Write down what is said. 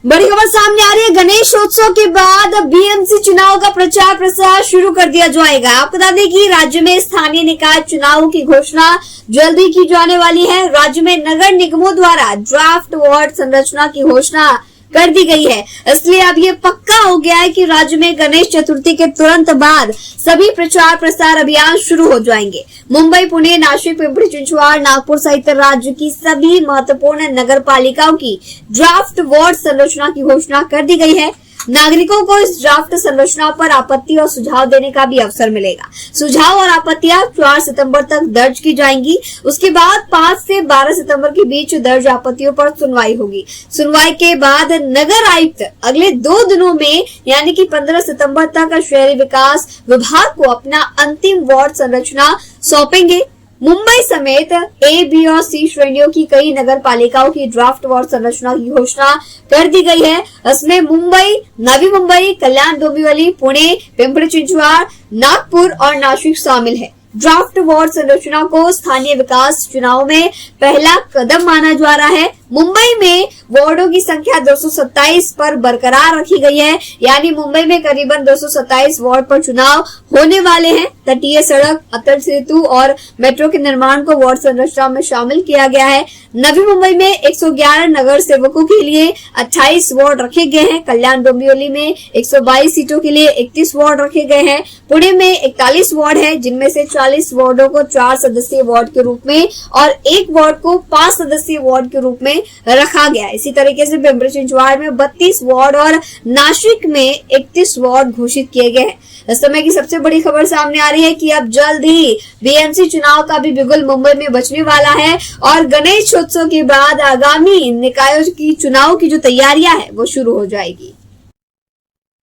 बड़ी खबर सामने आ रही है। गणेशोत्सव के बाद बीएमसी चुनाव का प्रचार प्रसार शुरू कर दिया जाएगा। आपको बता दें कि राज्य में स्थानीय निकाय चुनाव की घोषणा जल्दी की जाने वाली है। राज्य में नगर निगमों द्वारा ड्राफ्ट वार्ड संरचना की घोषणा कर दी गई है। इसलिए अब ये पक्का हो गया है कि राज्य में गणेश चतुर्थी के तुरंत बाद सभी प्रचार प्रसार अभियान शुरू हो जाएंगे। मुंबई, पुणे, नासिक, पिंपरी चिंचवड, नागपुर सहित राज्य की सभी महत्वपूर्ण नगर पालिकाओं की ड्राफ्ट वार्ड संरचना की घोषणा कर दी गई है। नागरिकों को इस ड्राफ्ट संरचना पर आपत्ति और सुझाव देने का भी अवसर मिलेगा। सुझाव और आपत्तियां 4 सितंबर तक दर्ज की जाएंगी। उसके बाद 5 से 12 सितंबर के बीच दर्ज आपत्तियों पर सुनवाई होगी। सुनवाई के बाद नगर आयुक्त अगले 2 दिनों में यानी कि 15 सितंबर तक शहरी विकास विभाग को अपना अंतिम वार्ड संरचना सौंपेंगे। मुंबई समेत ए, बी और सी श्रेणियों की कई नगर पालिकाओं की ड्राफ्ट वार्ड संरचना की घोषणा कर दी गई है। इसमें मुंबई, नवी मुंबई, कल्याण डोंबिवली, पुणे, पिंपरी चिंचवड, नागपुर और नासिक शामिल है। ड्राफ्ट वार्ड संरचना को स्थानीय विकास चुनाव में पहला कदम माना जा रहा है। मुंबई में वार्डों की संख्या 227 पर बरकरार रखी गई है, यानी मुंबई में करीबन 227 वार्ड पर चुनाव होने वाले हैं। तटीय सड़क, अटल सेतु और मेट्रो के निर्माण को वार्ड संरचना में शामिल किया गया है। नवी मुंबई में 111 नगर सेवकों के लिए 28 वार्ड रखे गए हैं। कल्याण डोंबिवली में 122 सीटों के लिए 31 वार्ड रखे गए हैं। पुणे में 41 वार्ड है, जिनमें से 40 वार्डों को 4 सदस्यीय वार्ड के रूप में और 1 वार्ड को 5 सदस्यीय वार्ड के रूप में रखा गया है। इसी तरीके से पिंपरी चिंचवड में 32 वार्ड और नासिक में 31 वार्ड घोषित किए गए हैं। इस समय की सबसे बड़ी खबर सामने आ रही है कि अब जल्द ही बीएमसी चुनाव का भी बिगुल मुंबई में बजने वाला है और गणेशोत्सव के बाद आगामी निकायों की चुनाव की जो तैयारियां है वो शुरू हो जाएगी।